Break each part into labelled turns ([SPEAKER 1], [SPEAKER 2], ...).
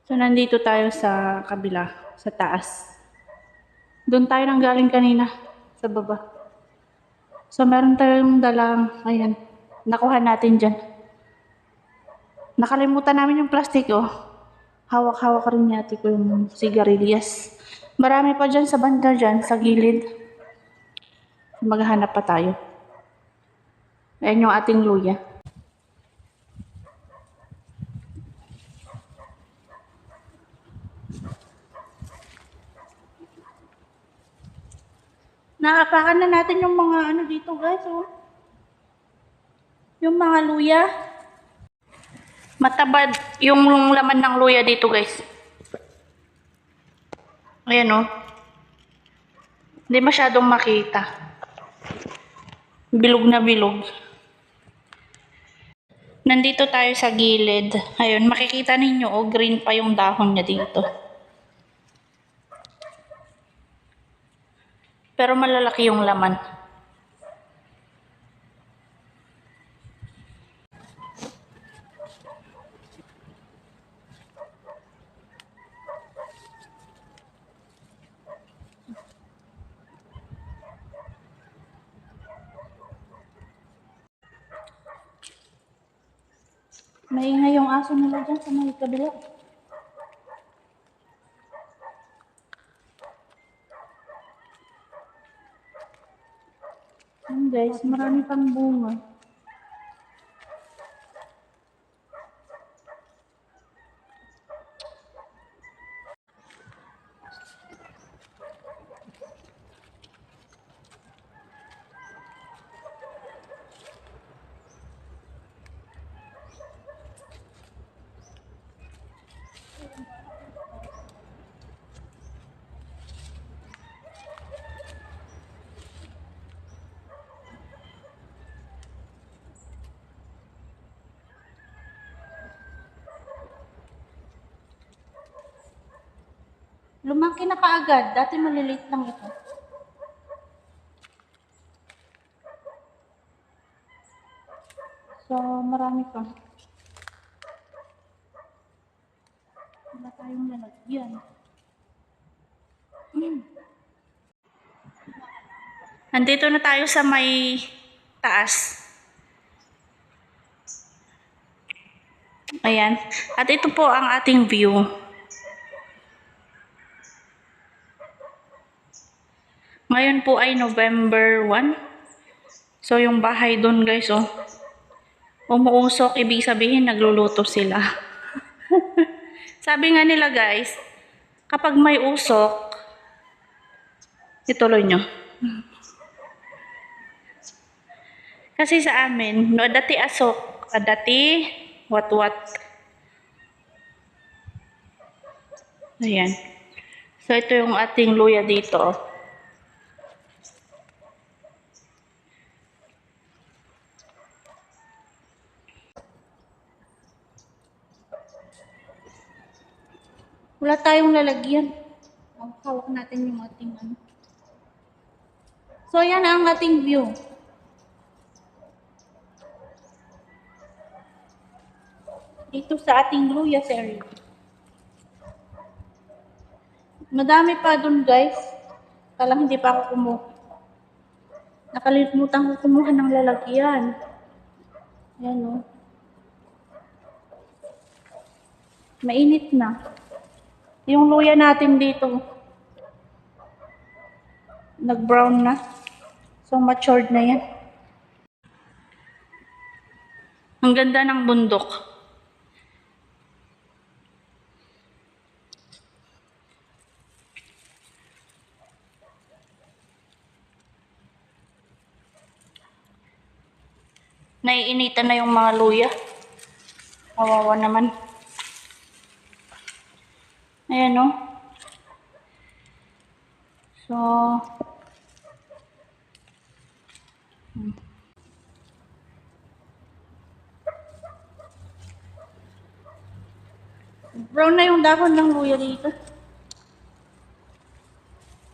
[SPEAKER 1] So, nandito tayo sa kabila, sa taas. Doon tayo nang galing kanina, sa baba. So, meron tayong dalang, ayan, nakuha natin dyan. Nakalimutan namin yung plastic, oh. Hawak-hawak rin yati ko yung sigarilyas. Marami pa dyan sa banda dyan, sa gilid. Maghahanap pa tayo. Ayan yung ating luya. Nakapakan na natin yung mga ano dito, guys, oh. Yung mga luya. Matabad yung laman ng luya dito, guys. Ayan, oh. Hindi masyadong makita. Bilog na bilog. Nandito tayo sa gilid. Ayun, makikita ninyo, oh, green pa yung dahon niya dito. Pero malalaki yung laman. Maingay yung aso nila dyan sa may kabila. Guys, marami pang bunga. Lumaki na kaagad. Dati maliliit lang ito. So, marami pa. Wala tayong lalagyan. Nandito na tayo sa may taas. Ayan. At ito po ang ating view. Ngayon po ay November 1. So, yung bahay doon, guys, oh. Umuusok, ibig sabihin nagluluto sila. Sabi nga nila, guys, kapag may usok, ituloy nyo. Kasi sa amin, no, dati asok, dati wat-wat. Ayan. So, ito yung ating luya dito, oh. Wala tayong lalagyan. Hawak natin yung ating ano. So, yan ang ating view. Dito sa ating luya area. Madami pa dun, guys. Kalang hindi pa ako kumuha. Nakalimutan ko kumuha ng lalagyan. Ayan, oh. Mainit na. Yung luya natin dito, nag-brown na. So, matured na yan. Ang ganda ng bundok. Naiinitan na yung mga luya. Kawawa naman. Ayan, oh. So, brown na yung dahon ng luya dito.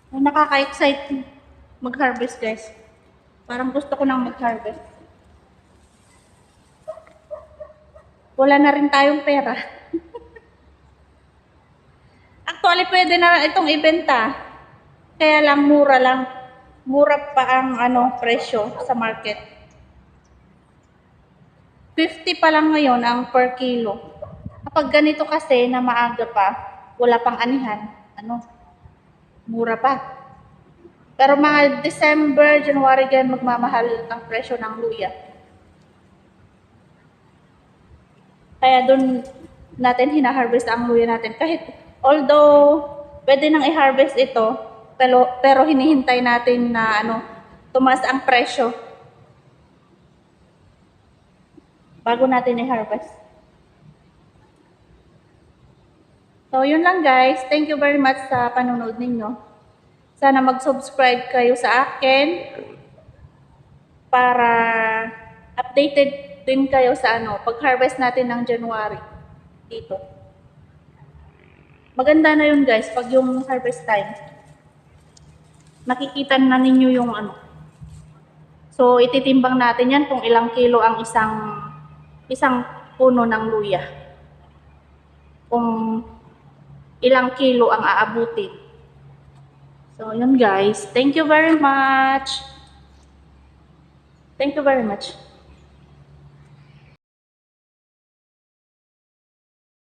[SPEAKER 1] Ay, nakaka-excite mag-harvest, guys. Parang gusto ko nang mag-harvest. Wala na rin tayong pera. Actually, pwede na itong ibenta. Kaya lang, mura lang. Mura pa ang presyo sa market. 50 pa lang ngayon ang per kilo. Kapag ganito kasi na maaga pa, wala pang anihan, mura pa. Pero mga December, January gan magmamahal ang presyo ng luya. Kaya doon natin hina-harvest ang luya natin. Kahit although pwede nang i-harvest ito, pero hinihintay natin na tumaas ang presyo bago natin i-harvest. So, yun lang guys. Thank you very much sa panonood ninyo. Sana mag-subscribe kayo sa akin para updated din kayo sa pag-harvest natin ng January dito. Maganda na yun guys, pag yung harvest time. Makikita na ninyo yung So, ititimbang natin yan kung ilang kilo ang isang puno ng luya. Kung ilang kilo ang aabutin. So, yun guys. Thank you very much. Thank you very much.